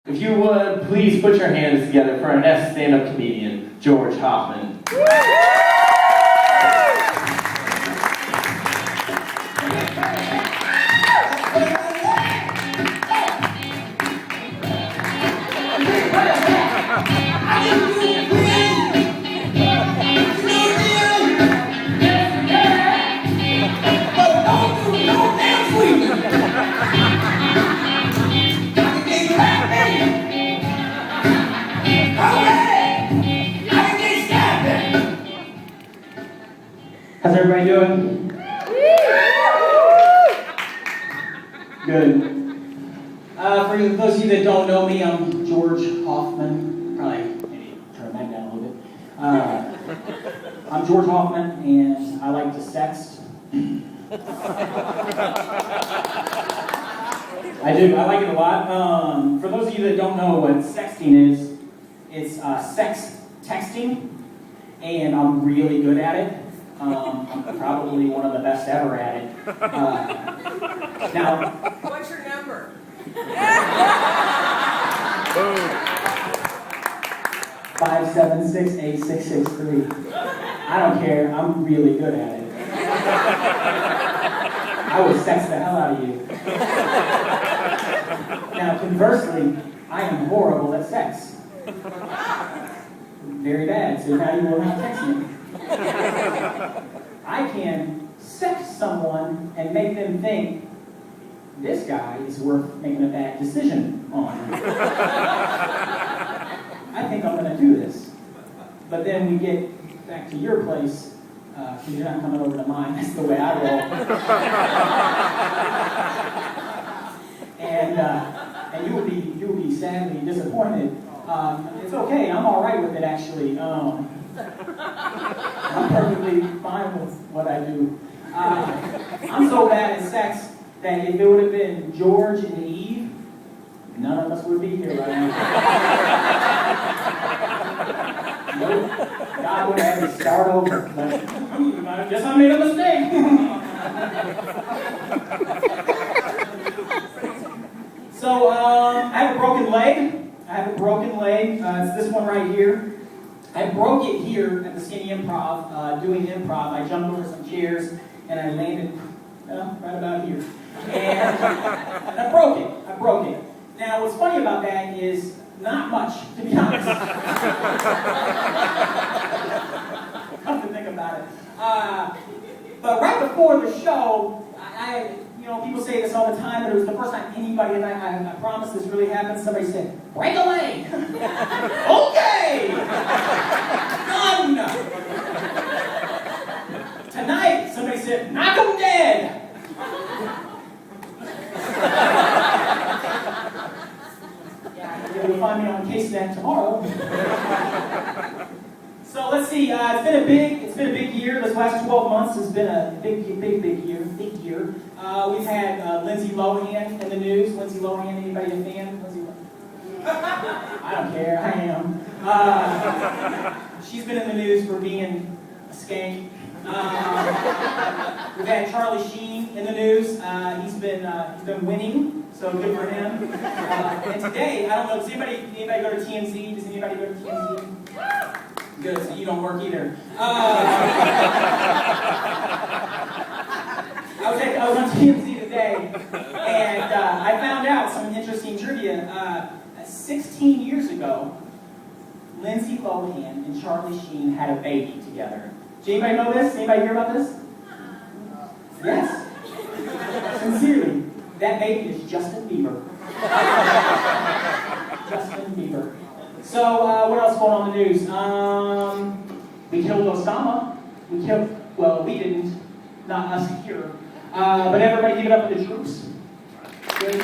If you would, please put your hands together for our next stand-up comedian, George Hoffman. How's everybody doing? Good. For those of you that don't know me, I'm George Hoffman. Probably maybe turn that down a little bit. I'm George Hoffman, and I like to sext. I do. I like it a lot. For those of you that don't know what sexting is, it's sex texting, and I'm really good at it. I'm probably one of the best ever at it. Now, what's your number? 5768663. I don't care. I'm really good at it. I would sex the hell out of you. Now, conversely, I am horrible at sex. Very bad. So now you will not text me. I can sex someone and make them think this guy is worth making a bad decision on. I think I'm going to do this. But then we get back to your place, because you're not coming over to mine. That's the way I roll. And you will be sadly disappointed. It's okay. I'm all right with it, actually. I'm perfectly fine with what I do. I'm so bad at sex that if it would have been George and Eve, none of us would be here right now. Nope. God would have had to start over. But I guess I made a mistake. So, I have a broken leg. It's this one right here. I broke it here at the Skinny Improv, doing improv. I jumped over some chairs and I landed right about here. And I broke it. Now, what's funny about that is not much, to be honest. Come to think about it. But right before the show, people say this all the time, but it was the first time anybody, and I promise this really happened, somebody said, break a leg! Okay! Done! Tonight, somebody said, knock him dead! You'll find me on CaseNet tomorrow. So let's see. It's been a big year. This last 12 months has been a big year. We've had Lindsay Lohan in the news. Lindsay Lohan, anybody a fan? Lindsay Lohan? I don't care. I am. She's been in the news for being a skank. We've had Charlie Sheen in the news. He's been winning, so good for him. And today, I don't know. Does anybody go to TMZ? Does anybody go to TMZ? Good, so you don't work either. I was on TMZ today, and I found out some interesting trivia. 16 years ago, Lindsay Lohan and Charlie Sheen had a baby together. Does anybody know this? Anybody hear about this? Yes. Sincerely, that baby is Justin Bieber. Justin Bieber. So, what else going on in the news? We killed Osama. We didn't. Not us here. But everybody give it up for the troops. Good.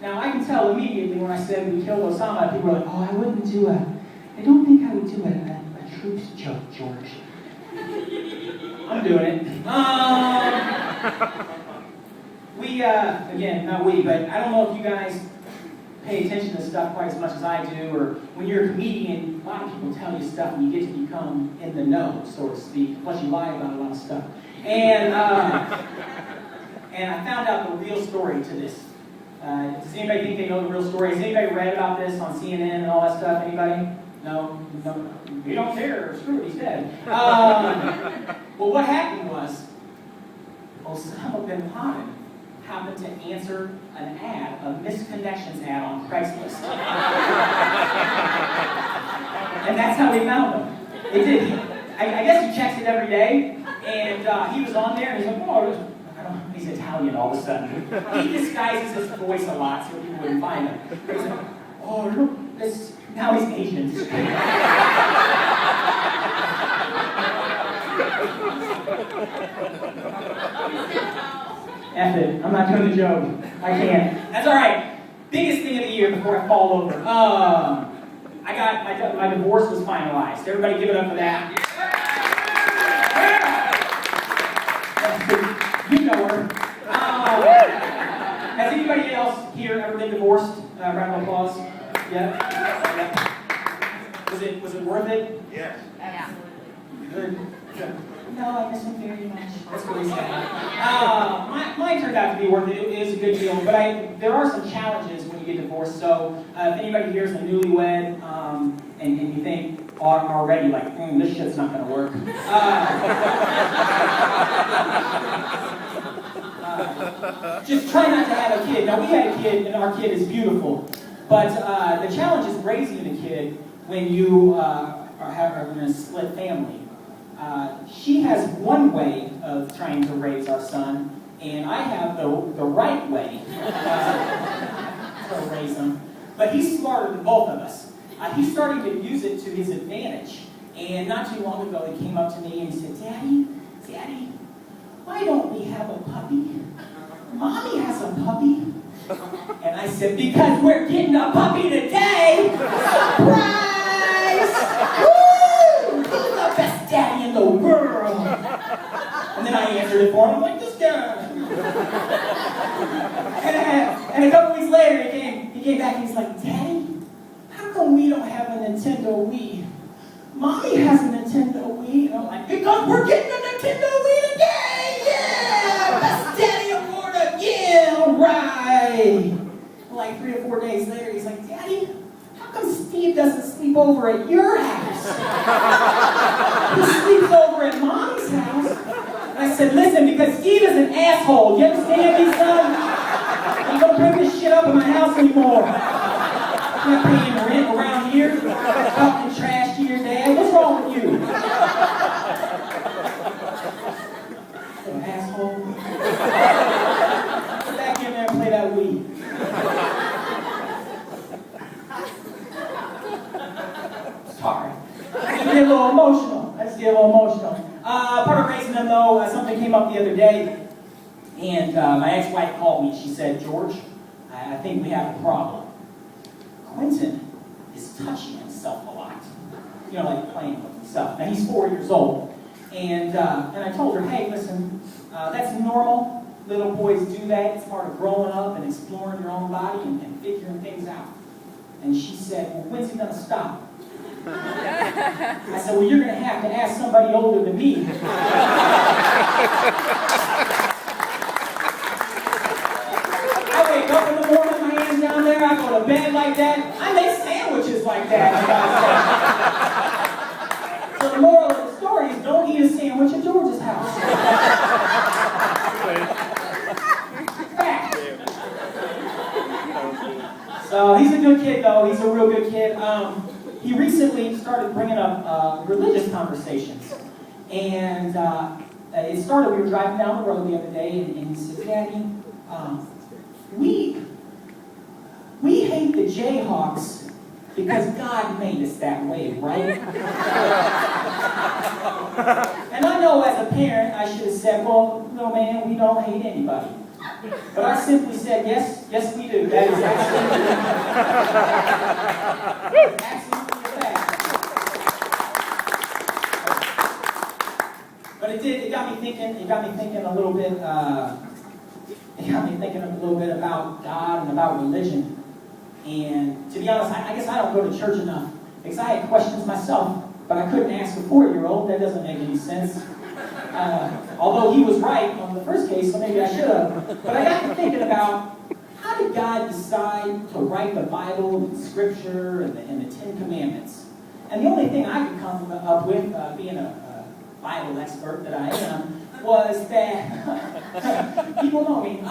Now, I can tell immediately when I said we killed Osama, people were like, oh, I don't think I would do a troops joke, George. I'm doing it. Again, not we, but I don't know if you guys pay attention to stuff quite as much as I do, or when you're a comedian, a lot of people tell you stuff and you get to become in the know, so to speak. Plus you lie about a lot of stuff. And And I found out the real story to this. Does anybody think they know the real story? Has anybody read about this on CNN and all that stuff? Anybody? No? You don't care. Screw it, he's dead. Well, what happened was, Osama bin Laden happened to answer an ad, a misconnections ad on Craigslist. And that's how they found him. It did. I guess he checks it every day, and he was on there, and he's like, oh, he's Italian all of a sudden. He disguises his voice a lot so people wouldn't find him. He's like, oh, look, now he's Asian. F it. I'm not doing the joke. I can't. That's all right. Biggest thing of the year before I fall over. I got my divorce was finalized. Everybody give it up for that. Yeah. You know her. Has anybody else here ever been divorced? Round of applause. Yeah. Was it worth it? Yes. Absolutely. Good. No, I miss him very much. That's really sad. Mine turned out to be worth it. It was a good deal, but there are some challenges when you get divorced. So if anybody here is a newlywed and you think already like, this shit's not going to work. Just try not to have a kid. Now we had a kid, and our kid is beautiful, but the challenge is raising a kid when you are in a split family. She has one way of trying to raise our son, and I have the right way to raise him. But he's smarter than both of us. He's starting to use it to his advantage. And not too long ago, he came up to me and he said, Daddy, why don't we have a puppy? Mommy has a puppy. And I said, because we're getting a puppy today! Surprise! Woo! Who's the best daddy in the world? And then I answered it for him, I'm like, this guy. And a couple weeks later, he came back and he's like, Daddy, how come we don't have a Nintendo Wii? Mommy has a Nintendo Wii. And I'm like, because we're getting a Nintendo Wii today! Yeah! Best daddy award again! All right! Like 3 or 4 days later, he's like, Daddy, how come Steve doesn't sleep over at your house? He sleeps over at Mommy's house. And I said, listen, because Steve is an asshole. You understand me, son? You don't bring this shit up in my house anymore. I'm not paying rent around here. Talking trash to your dad. What's wrong with you? An asshole. Get back in there and play that Wii. Sorry. I just get a little emotional. Part of raising them, though, something came up the other day, and my ex-wife called me. She said, George, I think we have a problem. Quentin is touching himself a lot. Like playing with himself. Now, he's 4 years old. And I told her, hey, listen, that's normal. Little boys do that. It's part of growing up and exploring your own body and figuring things out. And she said, well, when's he going to stop? I said, well, you're going to have to ask somebody older than me. I wake up in the morning, my hands down there, I go to bed like that. I make sandwiches like that. So the moral of the story is don't eat a sandwich at George's house. Fact. So he's a good kid, though. He's a real good kid. He recently started bringing up religious conversations. And it started, we were driving down the road the other day, and he said, Daddy, we hate the Jayhawks because God made us that way, right? And I know as a parent, I should have said, well, no, man, we don't hate anybody. But I simply said, yes, we do. That is absolutely a fact. But it got me thinking a little bit, about God and about religion. And to be honest, I guess I don't go to church enough because I had questions myself, but I couldn't ask a 4-year-old. That doesn't make any sense. Although he was right on the first case, so maybe I should have. But I got to thinking about, how did God decide to write the Bible and Scripture and the Ten Commandments? And the only thing I could come up with, being a Bible expert that I am, was that, people know me,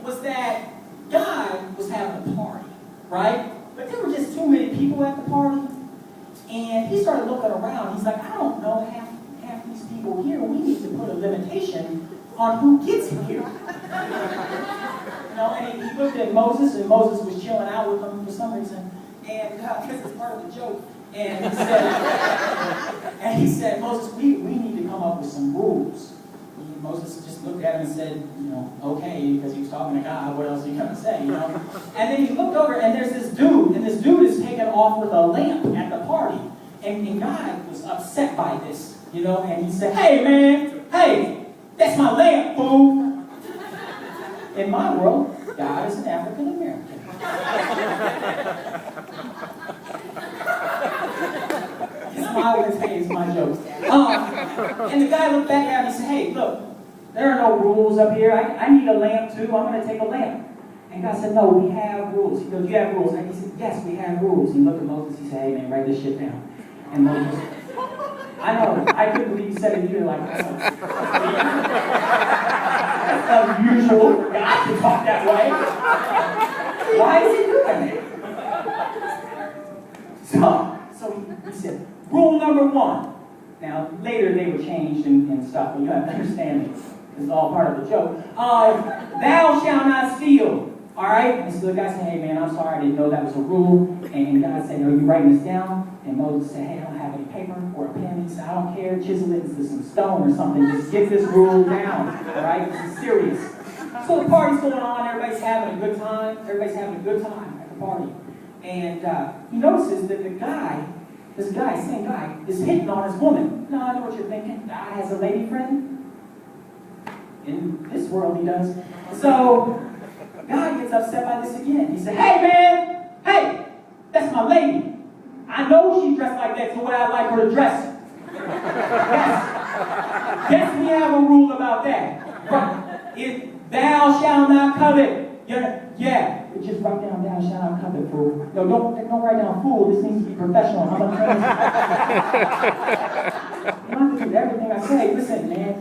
was that God was having a party, right? But there were just too many people at the party. And he started looking around. He's like, I don't know half these people here. We need to put a limitation on who gets here. And he looked at Moses, and Moses was chilling out with him for some reason. And because it's part of the joke. And he said, Moses, we need to come up with some rules. And Moses just looked at him and said, okay, because he was talking to God. What else are you going to say, And then he looked over, and there's this dude, and this dude is taken off with a lamp at the party. And God was upset by this, and he said, hey, man, hey, that's my lamp, fool. In my world, God is an African American. Smile and say it's my joke. And the guy looked back at me and said, hey, look, there are no rules up here. I need a lamp too. I'm going to take a lamp. And God said, no, we have rules. He goes, you have rules? And he said, yes, we have rules. He looked at Moses. He said, hey, man, write this shit down. And Moses, I know, I couldn't believe you said it either. Like, that's unusual for God to talk that way. Why is he doing it? So he said, rule number 1. Now, later they were changed and stuff, but you have to understand it. It's all part of the joke. Thou shalt not steal. All right? And so the guy said, hey, man, I'm sorry. I didn't know that was a rule. And God said, are you writing this down? And Moses said, hey, I don't have any paper or a pen. He said, I don't care. Chisel it into some stone or something. Just get this rule down. All right? This is serious. So the party's going on. Everybody's having a good time. Everybody's having a good time at the party. And he notices that this guy, same guy, is hitting on his woman. No, I know what you're thinking. God has a lady friend. In this world, he does. So God gets upset by this again. He said, hey, man, hey, that's my lady. I know she's dressed like that's the way I like her to dress. Yes, we have a rule about that. Right. If thou shalt not covet. Yeah. Just write down thou shalt not covet, fool. No, don't write down fool. This needs to be professional. I'm not trying to... You don't have to do everything I say. Listen, man.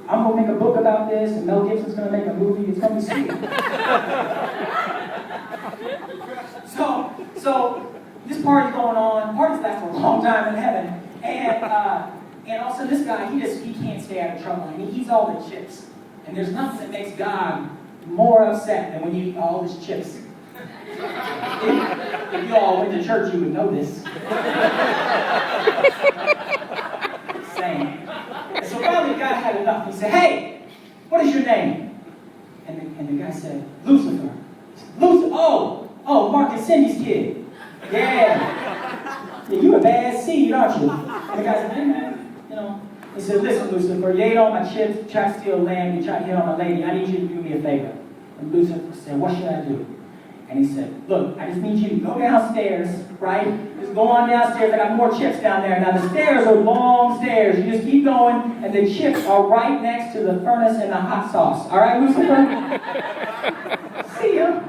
I'm going to make a book about this, and Mel Gibson's going to make a movie. It's going to be sweet. So this party's going on. Parties last for a long time in heaven. And also this guy, he can't stay out of trouble. I mean, he eats all the chips. And there's nothing that makes God more upset than when you eat all his chips. If you all went to church, you would know this. Same. And so finally, God had enough. He said, hey, what is your name? And the guy said, Lucifer. Lucifer? Oh, Mark and Cindy's kid. Yeah, you a bad seed, aren't you? And the guy said, hey, man, He said, listen, Lucifer, you ate all my chips, you tried to steal lamb, you tried to hit on my lady. I need you to do me a favor. And Lucifer said, what should I do? And he said, look, I just need you to go downstairs, right? Just go on downstairs. I got more chips down there. Now, the stairs are long stairs. You just keep going, and the chips are right next to the furnace and the hot sauce. All right, Lucifer? See ya.